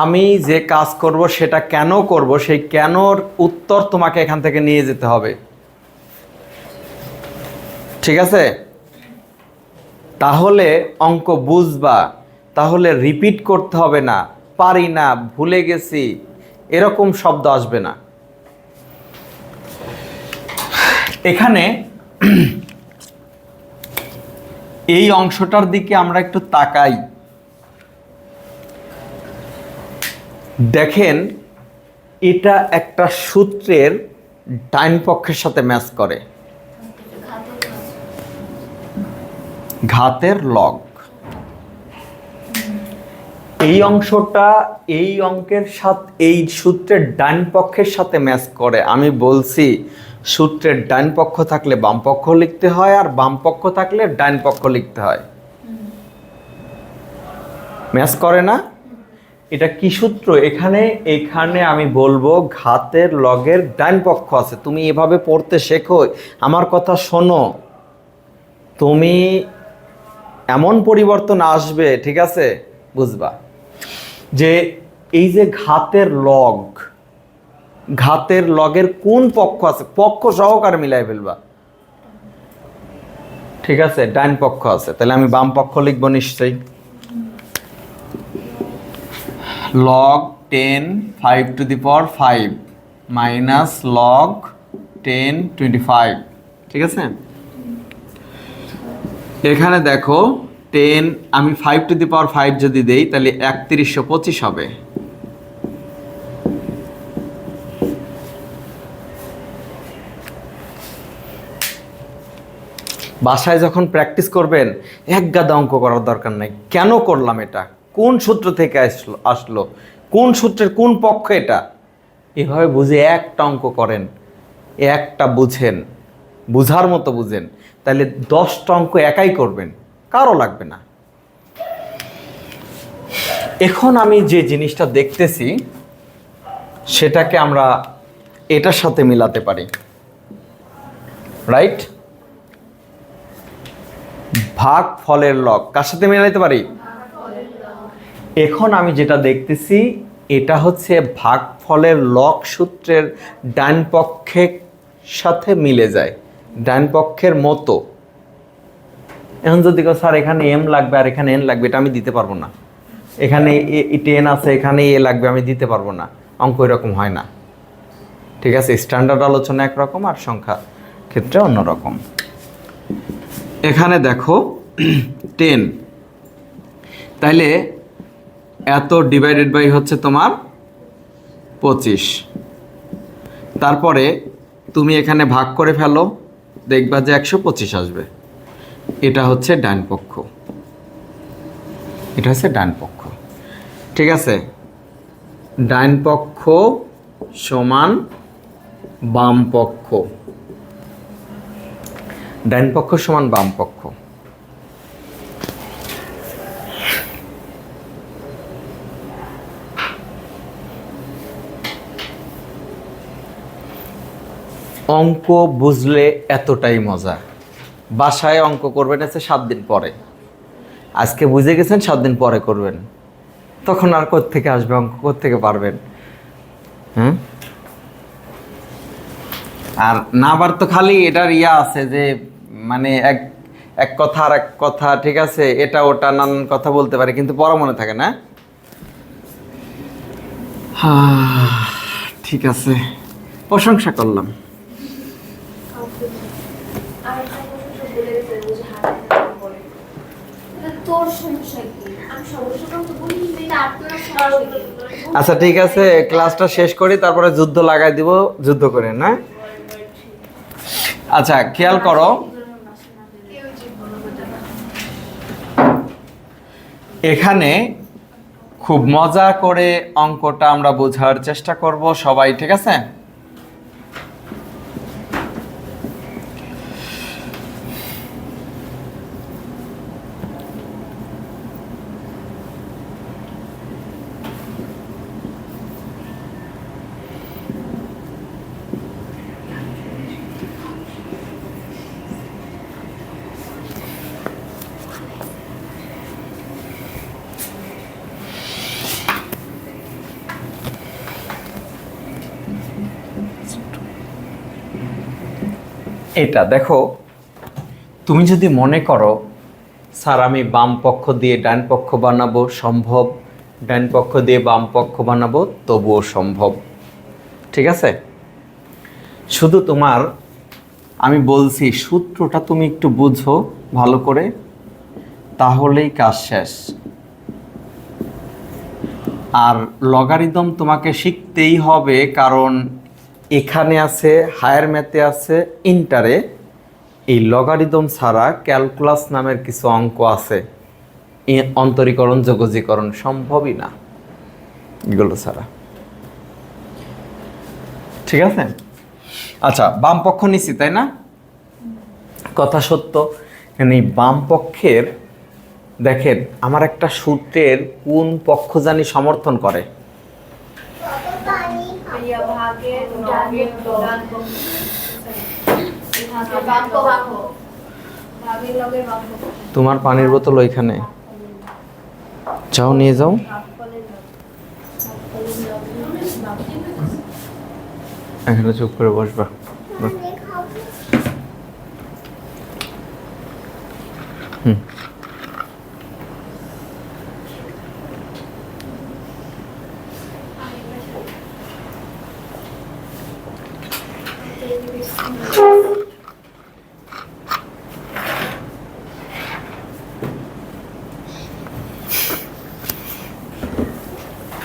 আমি যে কাজ করব সেটা কেন করব, সেই কেনর উত্তর তোমাকে এখান থেকে নিয়ে যেতে হবে। ঠিক আছে, তাহলে অঙ্ক বুঝবা, তাহলে রিপিট করতে হবে না, পারি না, ভুলে গেছি, এরকম শব্দ আসবে না। এখানে এই অংশটার দিকে আমরা একটু তাকাই। দেখেন, এটা একটা সূত্রের ডাইন পক্ষের সাথে ম্যাচ করে, ঘাতের লগ। এই অংশটা এই অঙ্কের সাথে এই সূত্রের ডান পক্ষের সাথে ম্যাচ করে। আমি বলছি সূত্রের ডান পক্ষ থাকলে বাম পক্ষ লিখতে হয়, আর বাম পক্ষ থাকলে ডান পক্ষ লিখতে হয়। ম্যাচ করে না? এটা কি সূত্র? এখানে আমি বলবো ঘাতের লগের ডান পক্ষ আছে। তুমি এভাবে পড়তে শেখো, আমার কথা শোনো, তুমি এমন পরিবর্তন আসবে, ঠিক আছে, বুঝবা যে এই যে ঘাতের লগের কোন পক্ষ আছে, পক্ষ সহকারে মিলাই ফেলবা। ঠিক আছে, ডান পক্ষ আছে, তাহলে আমি বাম পক্ষ লিখবো নিশ্চয়ই। log 10 5 to the power 5 minus log 10 25। ঠিক আছে, এখানে দেখো 10 আমি 5 to the power 5 যদি দেই তাহলে 3125 হবে। বাসায় যখন প্র্যাকটিস করবেন এক গাদা অঙ্ক করার দরকার নাই। কেন করলাম এটা, কোন সূত্র থেকে আসলো, কোন সূত্রের কোন পক্ষ এটা, এভাবে বুঝে একটা অঙ্ক করেন, একটা বুঝেন, বুঝার মতো বুঝেন, তাহলে 10টা অঙ্ক একাই করবেন, কারো লাগবে না। এখন আমি যে জিনিসটা দেখতেছি সেটাকে আমরা এটার সাথে মিলাতে পারি, রাইট? ভাগ ফলের লগ কার সাথে মিলাইতে পারি? এখন আমি যেটা দেখতেছি এটা হচ্ছে ভাগ ফলের লগ সূত্রের ডান পক্ষের সাথে মিলে যায়, ডান পক্ষের মতো। এখন যদি স্যার এখানে এম লাগবে আর এখানে এন লাগবে, এটা আমি দিতে পারবো না। এখানে 10 আছে, এখানে এ লাগবে, আমি দিতে পারবো না। অঙ্ক এরকম হয় না। ঠিক আছে, স্ট্যান্ডার্ড আলোচনা একরকম আর সংখ্যা ক্ষেত্রে অন্যরকম। এখানে দেখো 10, তাইলে এত ডিভাইডেড বাই হচ্ছে তোমার 25। তারপরে তুমি এখানে ভাগ করে ফেলো, দেখবা যে 125 আসবে। এটা হচ্ছে ডান পক্ষ, এটা হচ্ছে ডান পক্ষ। ঠিক আছে, ডান পক্ষ সমান বাম পক্ষ, ডান পক্ষ সমান বাম পক্ষ। অঙ্ক বুঝলে এতটাই মজা। বাসায় অঙ্ক করবেন আছে 7 দিন পরে, আজকে বুঝে গেছেন 7 দিন পরে করবেন, তখন আর কোত্থেকে আসবে অঙ্ক, কোত্থেকে পারবেন? হ্যাঁ, আর না আবার তো খালি এটার ইয়া আছে যে মানে এক এক কথা আর এক কথা, ঠিক আছে, এটা ওটা নানান কথা বলতে পারে কিন্তু পড়া মনে থাকে না। ঠিক আছে, প্রশংসা করলাম। আচ্ছা ঠিক আছে, ক্লাসটা শেষ করি, তারপরে যুদ্ধ লাগাই দিব, যুদ্ধ করে না। আচ্ছা খেয়াল করো, এখানে খুব মজা করে অঙ্কটা আমরা বোঝার চেষ্টা করব সবাই, ঠিক আছে? এটা দেখো, তুমি যদি মনে করো স্যার আমি বাম পক্ষ দিয়ে ডান পক্ষ বানাবো, সম্ভব। ডান পক্ষ দিয়ে বাম পক্ষ বানাবো, তবুও সম্ভব, ঠিক আছে? শুধু তোমার আমি বলছি সূত্রটা তুমি একটু বুঝো ভালো করে, তাহলেই কাজ শেষ। আর লগারিদম তোমাকে শিখতেই হবে, কারণ এখানে আছে, হায়ার ম্যাথে আছে, ইন্টারে এই লগারিদম ছাড়া ক্যালকুলাস নামের কিছু অঙ্ক আছে, অন্তরীকরণ যোগজীকরণ সম্ভবই না এগুলো ছাড়া, ঠিক আছে? আচ্ছা বাম পক্ষ নিছি তাই না? কথা সত্য, এই বাম পক্ষের দেখেন আমার একটা সূত্রের কোন পক্ষ জানি সমর্থন করে? তোমার পানির বোতল ওইখানে, যাও নিয়ে যাও। এখানে চুপ করে বসবা।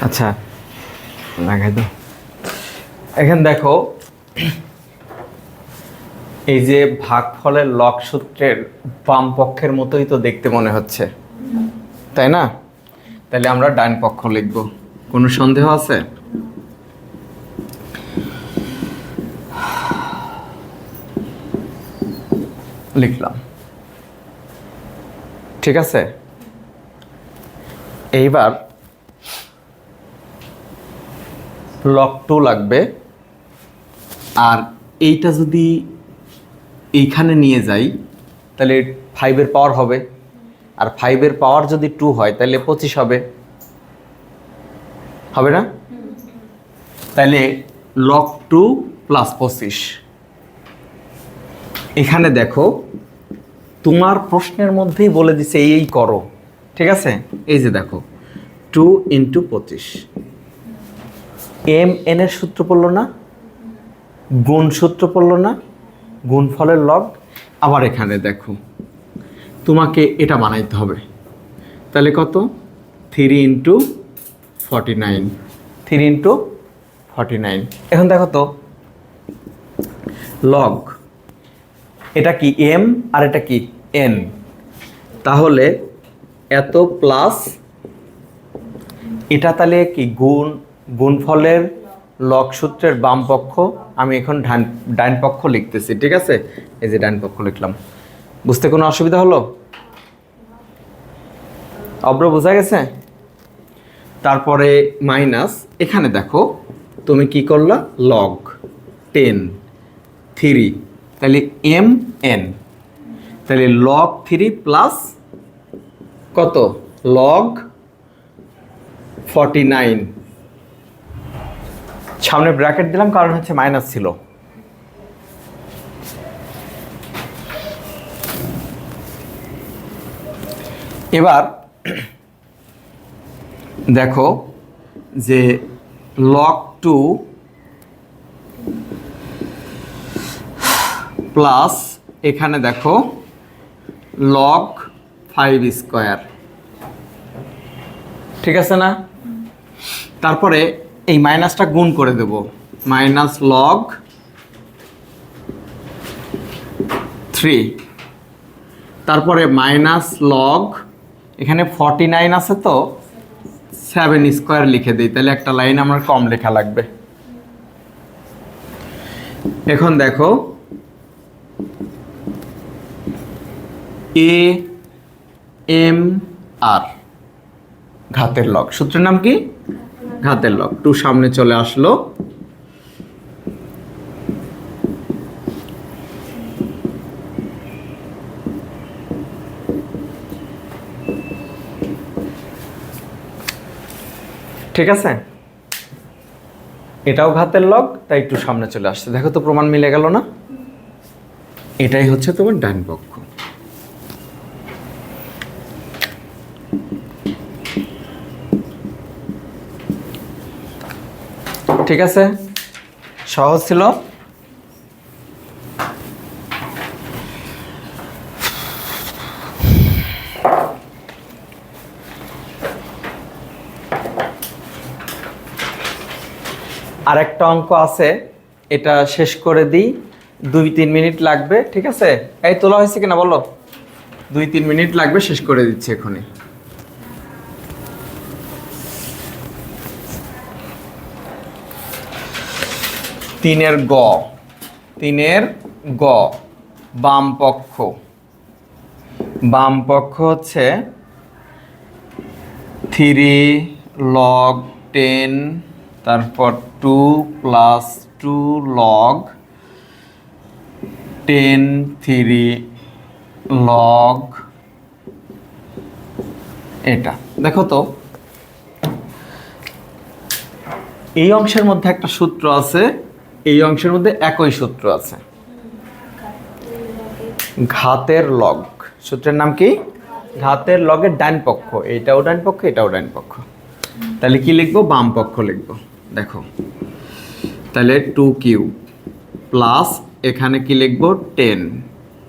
আচ্ছা লাগাই দাও। এখানে দেখো, এই যে ভাগফলের লগ সূত্রের বাম পক্ষের মতোই তো দেখতে মনে হচ্ছে, তাই না? তাহলে আমরা ডান পক্ষ লিখব, কোনো সন্দেহ আছে? লিখলাম, ঠিক আছে? এইবার লগ 2 লাগবে, আর এইটা যদি এইখানে নিয়ে যাই তাহলে 5-এর পাওয়ার হবে, আর 5-এর পাওয়ার যদি 2 হয় তাহলে 25 হবে, হবে না? তাহলে লগ 2 প্লাস 25। এখানে দেখো তোমার প্রশ্নের মধ্যেই বলে দিছে এই করো, ঠিক আছে? এই যে দেখো 2 × 25, mn এর সূত্র পড়লো না, গুণ সূত্র পড়লো না, গুণফলের লগ। আবার এখানে দেখো তোমাকে এটা বানাইতে হবে, তাহলে কত? 3 × 49, 3 × 49। এখন দেখো তো লগ, এটা কি m আর এটা কি n, তাহলে এত প্লাস এটা, তাহলে কি গুণফলের লগ সূত্রের বাম পক্ষ, আমি এখন ডান পক্ষ লিখতেছি, ঠিক আছে? এই যে ডান পক্ষ লিখলাম। বুঝতে কোনো অসুবিধা হলো? অব্র বোঝা গেছে? তারপরে মাইনাস, এখানে দেখো তুমি কি করলা, লগ 10, 3, তাহলে এম এন, তাহলে লগ 3 প্লাস কত লগ 49, সামনে ব্র্যাকেট দিলাম কারণ হচ্ছে মাইনাস ছিল। এবার দেখো যে লগ 2 প্লাস এখানে দেখো লগ 5 স্কোয়ার, ঠিক আছে না? তারপরে এই মাইনাসটা গুণ করে দেব, মাইনাস লগ 3, তারপরে মাইনাস লগ এখানে 49 আছে তো 7 স্কোয়ার লিখে দিই, তাহলে একটা লাইন আমার কম লেখা লাগবে। এখন দেখো এ এম আর ঘাতের লগ, সূত্রের নাম কি? ঘাতের লগ। 2 সামনে চলে আসলো, ঠিক আছে? এটাও ঘাতের লগ, তাই একটু সামনে চলে আসছে। দেখো তো প্রমাণ মিলে গেল না? এটাই হচ্ছে তোমার ডান পক্ষ। ঠিক আছে, সহজ ছিল। আরেকটা অঙ্ক আছে, এটা শেষ করে দিই, 2-3 মিনিট লাগবে, ঠিক আছে? এই তোলা হয়েছে কিনা বলো? 2-3 মিনিট লাগবে, শেষ করে দিচ্ছি এখনই। তিনের গ বাম পক্ষ হচ্ছে 3 লগ 10, তারপর 2 প্লাস 2 লগ 10 3 লগ, এটা দেখো তো এই অংশের মধ্যে একটা সূত্র আছে, এই অংশের মধ্যে একই সূত্র আছে, ঘাতের লগ। সূত্রের নাম কি? ঘাতের লগের ডান পক্ষ, এটাও ডান পক্ষ, এটাও ডান পক্ষ। তাহলে কি লিখবো? বাম পক্ষ লিখবো। দেখো তাহলে 2 কিউব প্লাস এখানে কি লিখবো? 10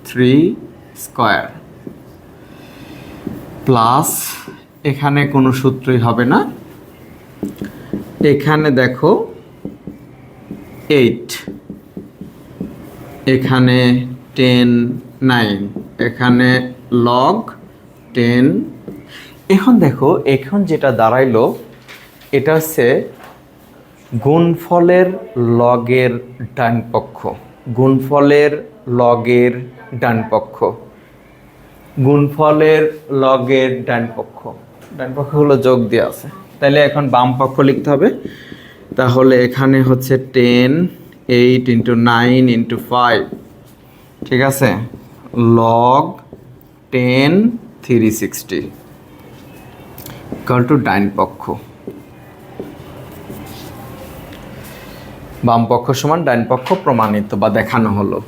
3 স্কোয়ার প্লাস এখানে কোনো সূত্রই হবে না, এখানে দেখো 8, এখানে 10 9, এখানে লগ 10। এখন দেখো এখন যেটা দাঁড়াইলো এটা হচ্ছে গুণফলের লগের ডান পক্ষ, গুণফলের লগের ডান পক্ষ, গুণফলের লগের ডান পক্ষ, ডান পক্ষগুলো যোগ দেওয়া আছে। তাহলে এখন বাম পক্ষ লিখতে হবে। তাহলে এখানে হচ্ছে 10 8 × 9 × 5, ঠিক আছে? লগ 10 360 ইকুয়াল টু ডান পক্ষ। বাম পক্ষ সমান ডান পক্ষ প্রমাণিত বা দেখানো হলো।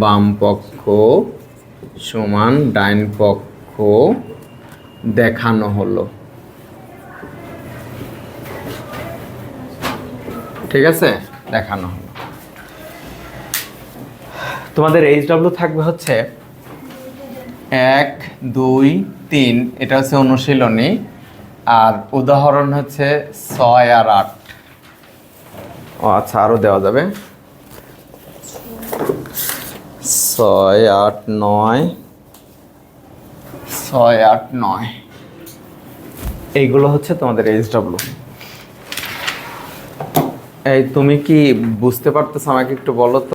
বাম পক্ষ সমান ডান পক্ষ দেখানো হলো, ঠিক আছে? দেখানো হলো। তোমাদের HW থাকবে হচ্ছে 1 2 3, এটা হচ্ছে অনুশীলনী, আর উদাহরণ হচ্ছে 6 আর 8। ও আচ্ছা, আরও দেওয়া যাবে 6 8 9, 6 8 9, এইগুলো হচ্ছে তোমাদের HW। এই তুমি কি বুঝতে পারতেছো? আমাকে একটু বলো তো।